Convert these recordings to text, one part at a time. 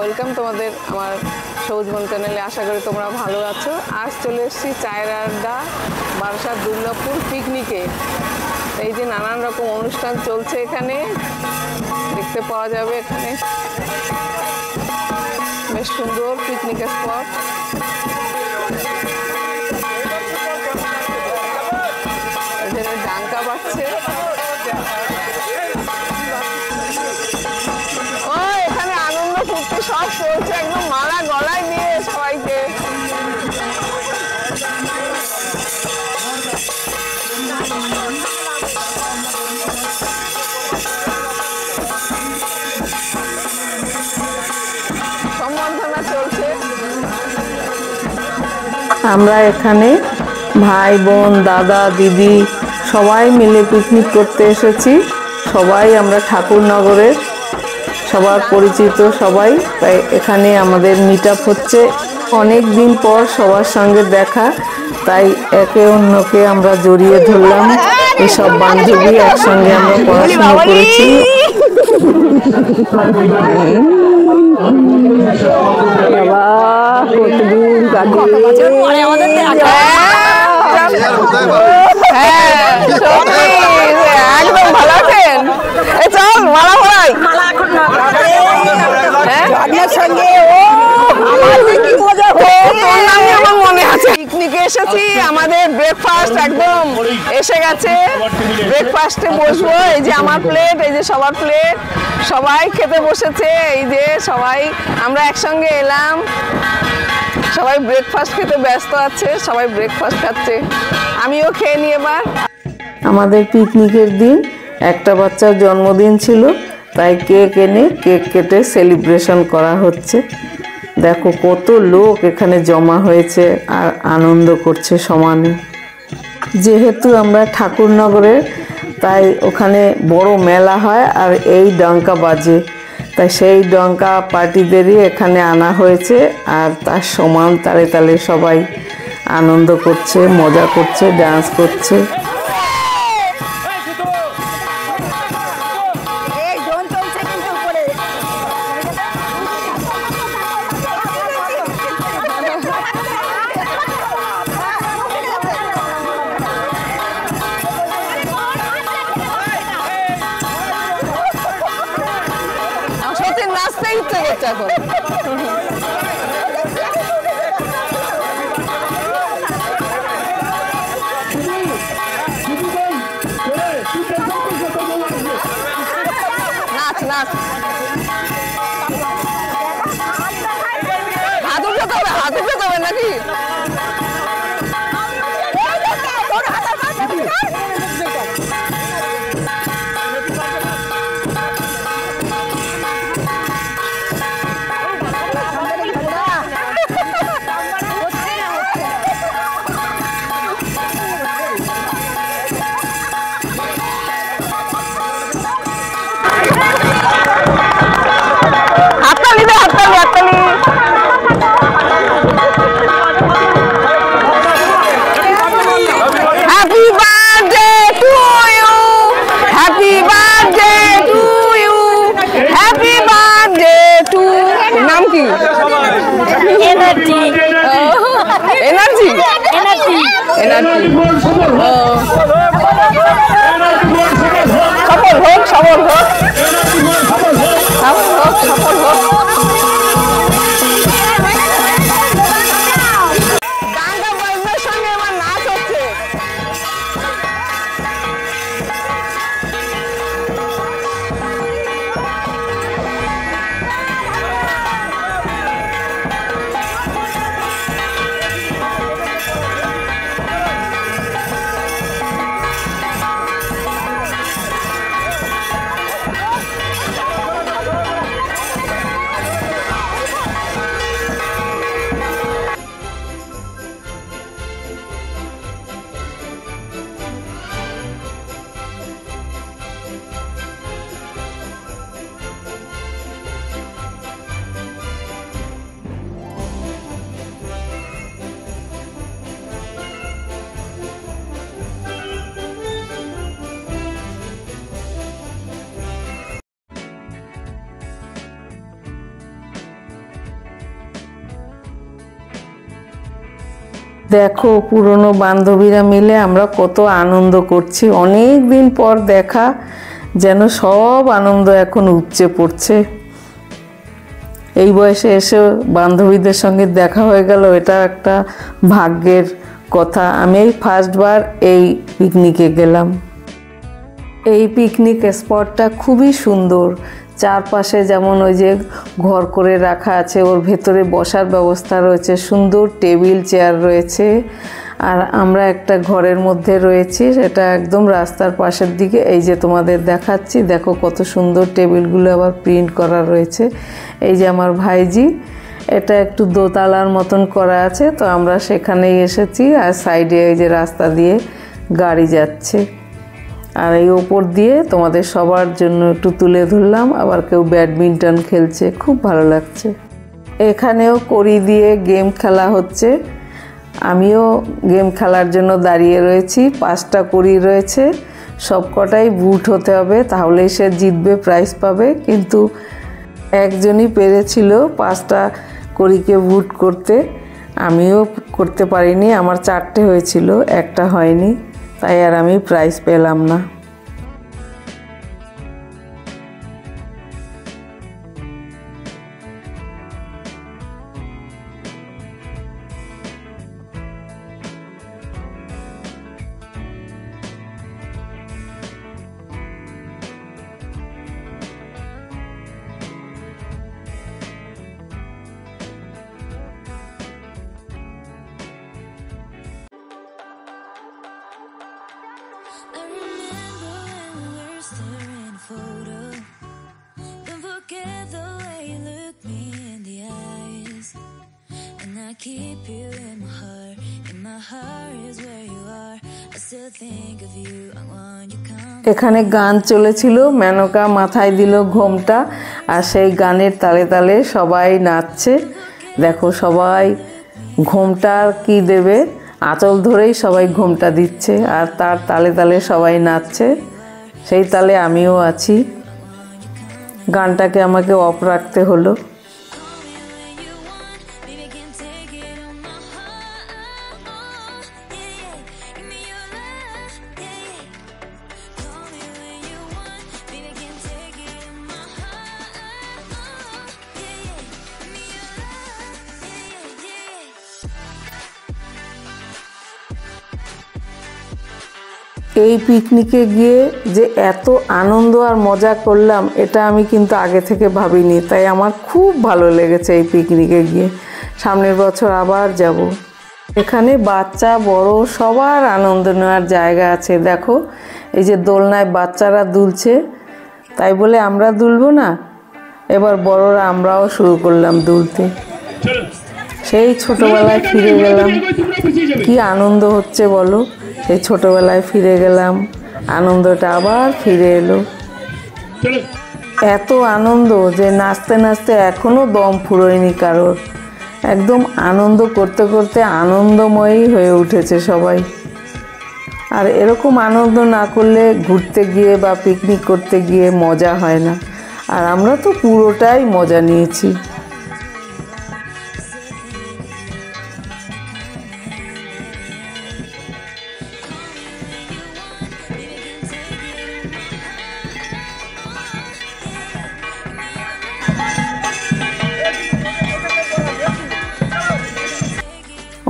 Welcome তোমাদের আমার সবুজ বন চ্যানেলে। আশা করি তোমরা ভালো আছো। আজ চলে এসেছি চায়ের আড্ডা বারাসাত দুর্লভপুর পিকনিকে। এই যে নানান রকম অনুষ্ঠান চলছে এখানে দেখতে পাওয়া যাবে। এখানে বেশ সুন্দর পিকনিক স্পট। এখানে ডাঙ্কা বাজছে। এখানে আনন্দ ফুর্তি সব চলছে, একদম মালা গলায় নিয়ে সবাইকে। সম্বর্ধনা চলছে। আমরা এখানে ভাই বোন দাদা দিদি সবাই মিলে পিকনিক করতে এসেছি। সবাই আমরা ঠাকুরনগরের, সবার পরিচিত সবাই। তাই এখানে আমাদের মিট আপ হচ্ছে। অনেক দিন পর সবার সঙ্গে দেখা, তাই একে অন্যকে আমরা জড়িয়ে ধরলাম। এসব বান্ধবী একসঙ্গে আমরা পড়াশোনা করেছি। একদম ভালো আছেন? চল মালা ভরাই। মনে আছে পিকনিকে এসেছি, আমাদের ব্রেকফাস্ট একদম এসে গেছে। ব্রেকফাস্টে বসবো। এই যে আমার প্লেট, এই যে সবার প্লেট, সবাই খেতে বসেছে। এই যে সবাই আমরা একসঙ্গে এলাম, সবাই ব্রেকফাস্ট খেতে ব্যস্ত আছে, সবাই ব্রেকফাস্ট খাচ্ছে। আমিও খেয়ে নিই এবার। আমাদের পিকনিকের দিন একটা বাচ্চার জন্মদিন ছিল, তাই কেক এনে কেক কেটে সেলিব্রেশন করা হচ্ছে। দেখো কত লোক এখানে জমা হয়েছে আর আনন্দ করছে সমানে। যেহেতু আমরা ঠাকুরনগরের, তাই ওখানে বড় মেলা হয় আর এই ডঙ্কা বাজে, তাই সেই ডঙ্কা পার্টিদেরই এখানে আনা হয়েছে। আর তার সমান তালে তালে সবাই আনন্দ করছে, মজা করছে, ডান্স করছে। নাচতে ইচ্ছে করছে এখন। নাচ নাচ, হাত উঠাতে হবে, হাত উঠাতে হবে নাকি? Energy energy energy energy. সফল হোক, সফল হোক, সফল হোক, সফল হোক। গানটা বাজনার সঙ্গে আমার নাচ হচ্ছে। দেখো পুরনো বান্ধবীরা মিলে আমরা কত আনন্দ করছি, অনেক দিন পর দেখা, যেন সব আনন্দ এখন উপচে পড়ছে। এই বয়সে এসে বান্ধবীদের সঙ্গে দেখা হয়ে গেল, এটা একটা ভাগ্যের কথা। আমি এই ফার্স্টবার এই পিকনিকে গেলাম। এই পিকনিক স্পটটা খুবই সুন্দর, চারপাশে যেমন ওই যে ঘর করে রাখা আছে, ওর ভেতরে বসার ব্যবস্থা রয়েছে, সুন্দর টেবিল চেয়ার রয়েছে। আর আমরা একটা ঘরের মধ্যে রয়েছি, সেটা একদম রাস্তার পাশের দিকে। এই যে তোমাদের দেখাচ্ছি, দেখো কত সুন্দর টেবিলগুলো আবার প্রিন্ট করা রয়েছে। এই যে আমার ভাইজি, এটা একটু দোতলার মতন করা আছে, তো আমরা সেখানেই এসেছি। আর সাইডে এই যে রাস্তা দিয়ে গাড়ি যাচ্ছে। আর এই ওপর দিয়ে তোমাদের সবার জন্য একটু তুলে ধরলাম। আবার কেউ ব্যাডমিন্টন খেলছে, খুব ভালো লাগছে। এখানেও কড়ি দিয়ে গেম খেলা হচ্ছে, আমিও গেম খেলার জন্য দাঁড়িয়ে রয়েছি। 5টা কড়ি রয়েছে, সব কটাই বুট হতে হবে, তাহলেই সে জিতবে, প্রাইজ পাবে। কিন্তু একজনই পেরেছিল 5টা কড়িকে বুট করতে, আমিও করতে পারিনি, আমার 4টে হয়েছিল, একটা হয়নি, তাই আর আমি প্রাইজ পেলাম না। I remember when we were staring a photo. Don't forget the way you look me in the eyes. And I keep you in my heart is where you are. I still think of you, I want you come. এখানে গান চলেছিল, মেনকা মাথায় দিল ঘোমটা, আর সেই গানের তালে তালে সবাই নাচছে। দেখো সবাই ঘোমটা কি দেবে, আঁচল ধরেই সবাই ঘোমটা দিচ্ছে, আর তার তালে তালে সবাই নাচছে। সেই তালে আমিও আছি। গানটাকে আমাকে অফ রাখতে হলো। এই পিকনিকে গিয়ে যে এত আনন্দ আর মজা করলাম, এটা আমি কিন্তু আগে থেকে ভাবিনি, তাই আমার খুব ভালো লেগেছে এই পিকনিকে গিয়ে। সামনের বছর আবার যাব। এখানে বাচ্চা বড় সবার আনন্দ নেওয়ার জায়গা আছে। দেখো এই যে দোলনায় বাচ্চারা দুলছে, তাই বলে আমরা দুলবো না? এবার বড়রা আমরাও শুরু করলাম দুলতে। সেই ছোটবেলায় ফিরে গেলাম, কি আনন্দ হচ্ছে বলো। সেই ছোটবেলায় ফিরে গেলাম, আনন্দটা আবার ফিরে এলো। এত আনন্দ যে নাচতে নাচতে এখনো দম ফুরোয়নি কারোর। একদম আনন্দ করতে করতে আনন্দময়ী হয়ে উঠেছে সবাই। আর এরকম আনন্দ না করলে ঘুরতে গিয়ে বা পিকনিক করতে গিয়ে মজা হয় না। আর আমরা তো পুরোটাই মজা নিয়েছি।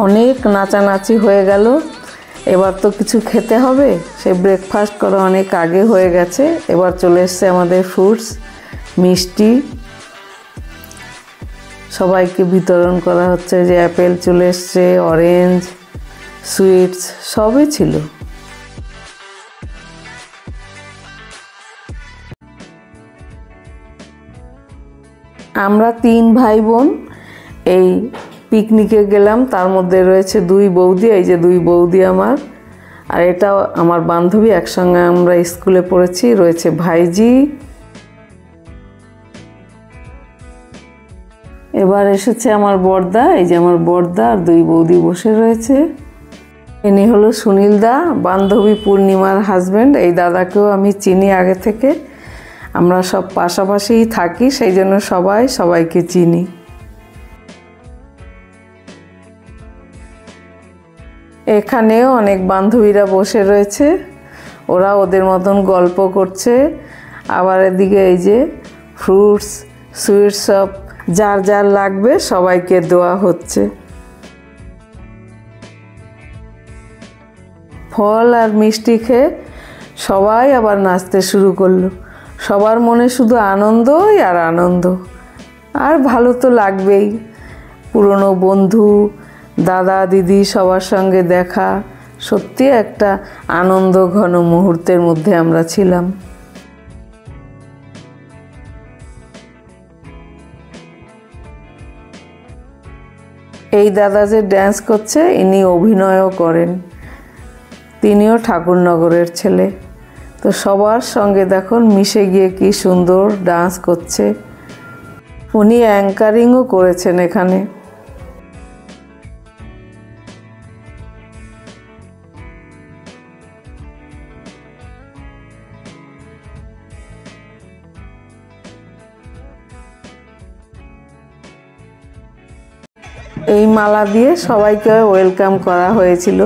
অনেক নাচানাচি হয়ে গেল, এবার তো কিছু খেতে হবে। সে ব্রেকফাস্ট করা অনেক আগে হয়ে গেছে। এবার চলে এসছে আমাদের ফ্রুটস, মিষ্টি সবাইকে বিতরণ করা হচ্ছে। যে অ্যাপেল চলে এসছে, অরেঞ্জ, সুইটস সবই ছিল। আমরা 3 ভাই বোন এই পিকনিকে গেলাম। তার মধ্যে রয়েছে 2 বৌদি, এই যে 2 বৌদি আমার, আর এটাও আমার বান্ধবী, একসঙ্গে আমরা স্কুলে পড়েছি। রয়েছে ভাইজি। এবার এসেছে আমার বড়দা, এই যে আমার বড়দা আর 2 বৌদি বসে রয়েছে। ইনি হলো সুনীল দা, বান্ধবী পূর্ণিমার হাজব্যান্ড। এই দাদাকেও আমি চিনি আগে থেকে, আমরা সব পাশাপাশিই থাকি, সেই জন্য সবাইকে চিনি। এখানেও অনেক বান্ধবীরা বসে রয়েছে, ওরা ওদের মতন গল্প করছে। আবার এদিকে এই যে ফ্রুটস সুইটস সব যার যার লাগবে সবাইকে দেওয়া হচ্ছে। ফল আর মিষ্টি খেয়ে সবাই আবার নাচতে শুরু করলো। সবার মনে শুধু আনন্দই আর আনন্দ। আর ভালো তো লাগবেই, পুরনো বন্ধু দাদা দিদি সবার সঙ্গে দেখা, সত্যি একটা আনন্দ ঘন মুহূর্তের মধ্যে আমরা ছিলাম। এই দাদা যে ড্যান্স করছে ইনি অভিনয়ও করেন, তিনিও ঠাকুরনগরের ছেলে। তো সবার সঙ্গে দেখুন মিশে গিয়ে কি সুন্দর ডান্স করছে। উনি অ্যাঙ্কারিংও করেছেন এখানে। এই মালা দিয়ে সবাইকে ওয়েলকাম করা হয়েছিল।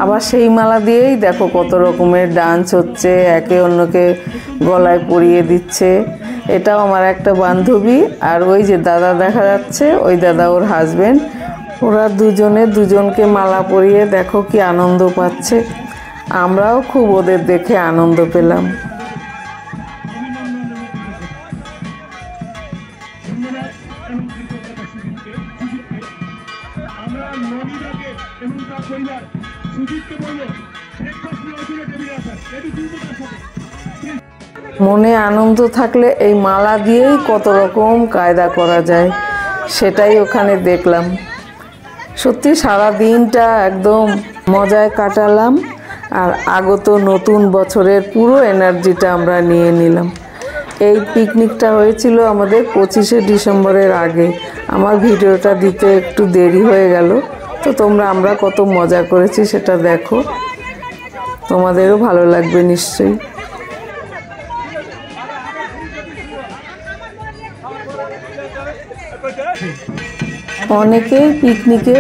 আবার সেই মালা দিয়েই দেখো কত রকমের ডান্স হচ্ছে, একে অন্যকে গলায় পরিয়ে দিচ্ছে। এটাও আমার একটা বান্ধবী, আর ওই যে দাদা দেখা যাচ্ছে ওই দাদা ওর হাজবেন্ড। ওরা দুজনে দুজনকে মালা পরিয়ে দেখো কি আনন্দ পাচ্ছে। আমরাও খুব ওদের দেখে আনন্দ পেলাম। মনে আনন্দ থাকলে এই মালা দিয়েই কত রকম কায়দা করা যায়, সেটাই ওখানে দেখলাম। সত্যি সারা দিনটা একদম মজায় কাটালাম, আর আগত নতুন বছরের পুরো এনার্জিটা আমরা নিয়ে নিলাম। এই পিকনিকটা হয়েছিল আমাদের 25শে ডিসেম্বরের আগে। আমার ভিডিওটা দিতে একটু দেরি হয়ে গেল, তো আমরা কত মজা করেছি সেটা দেখো, তোমাদেরও ভালো লাগবে নিশ্চয়ই। অনেকেই পিকনিকে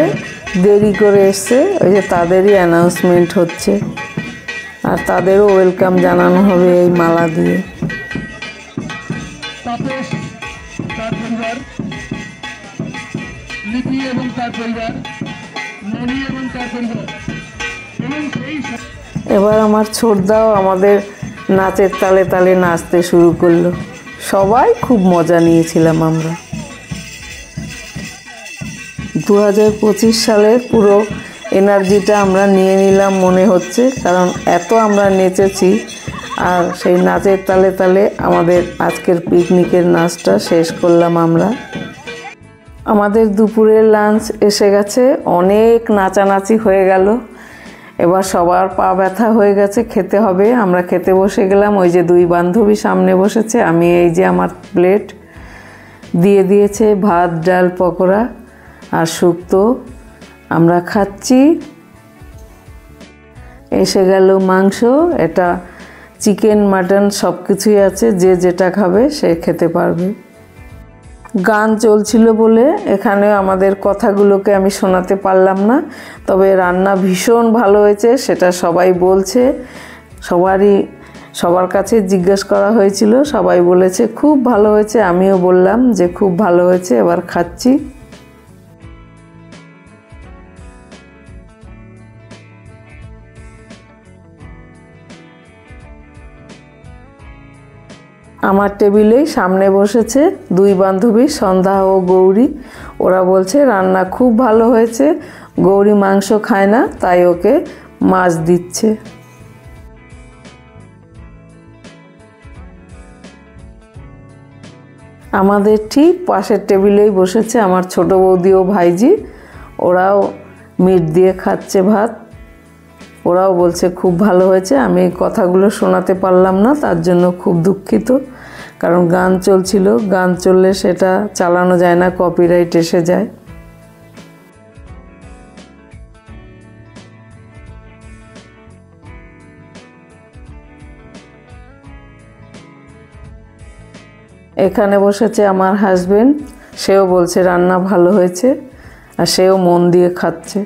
দেরি করে এসছে, ওই যে তাদেরই অ্যানাউন্সমেন্ট হচ্ছে, আর তাদেরও ওয়েলকাম জানানো হবে এই মালা দিয়ে। তাপস তার পরিবার, লিপি এবং তার পরিবার, মণি এবং তার পরিবার, এবং সেই এবার আমার ছোটদাও আমাদের নাচের তালে তালে নাচতে শুরু করলো। সবাই খুব মজা নিয়েছিলাম আমরা। 2025 সালের পুরো এনার্জিটা আমরা নিয়ে নিলাম মনে হচ্ছে, কারণ এত আমরা নেচেছি। আর সেই নাচের তালে তালে আমাদের আজকের পিকনিকের নাচটা শেষ করলাম আমরা। আমাদের দুপুরের লাঞ্চ এসে গেছে, অনেক নাচানাচি হয়ে গেল। এবার সবার পা ব্যথা হয়ে গেছে, খেতে হবে। আমরা খেতে বসে গেলাম। ওই যে দুই বান্ধবী সামনে বসেছে, আমি এই যে আমার প্লেট দিয়ে দিয়েছে ভাত ডাল পকোড়া আর শুক্তো, আমরা খাচ্ছি। এসে গেল মাংস, এটা চিকেন মাটন সব কিছুই আছে, যে যেটা খাবে সে খেতে পারবে। গান চলছিল বলে এখানে আমাদের কথাগুলোকে আমি শোনাতে পারলাম না, তবে রান্না ভীষণ ভালো হয়েছে সেটা সবাই বলছে। সবার কাছে জিজ্ঞেস করা হয়েছিল, সবাই বলেছে খুব ভালো হয়েছে। আমিও বললাম যে খুব ভালো হয়েছে। এবার খাচ্ছি। আমার টেবিলেই সামনে বসেছে দুই বান্ধবী, সন্ধ্যা ও গৌরী। ওরা বলছে রান্না খুব ভালো হয়েছে। গৌরী মাংস খায় না, তাই ওকে মাছ দিচ্ছে। আমাদের ঠিক পাশের টেবিলেই বসেছে আমার ছোট বৌদি ও ভাইজি। ওরাও মিট দিয়ে খাচ্ছে ভাত। ওরাও বলছে খুব ভালো হয়েছে। আমি কথাগুলো শোনাতে পারলাম না, তার জন্য খুব দুঃখিত, কারণ গান চলছিল। গান চললে সেটা চালানো যায় না, কপিরাইট এসে যায়। এখানে বসেছে আমার হাজবেন্ড, সেও বলছে রান্না ভালো হয়েছে, আর সেও মন দিয়ে খাচ্ছে।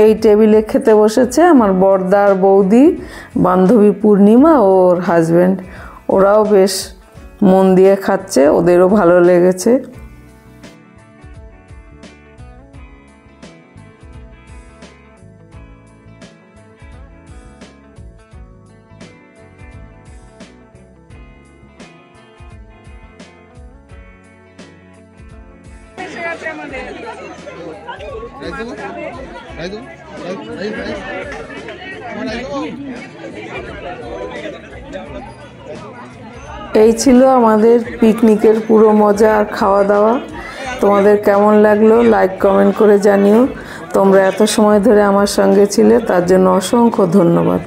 এই টেবিলে খেতে বসেছে আমার বড়দার বৌদি, বান্ধবী পূর্ণিমা ও ওর হাজব্যান্ড। ওরাও বেশ মন দিয়ে খাচ্ছে, ওদেরও ভালো লেগেছে। এই ছিল আমাদের পিকনিকের পুরো মজা আর খাওয়া দাওয়া। তোমাদের কেমন লাগলো লাইক কমেন্ট করে জানিও। তোমরা এত সময় ধরে আমার সঙ্গে ছিলে তার জন্য অসংখ্য ধন্যবাদ।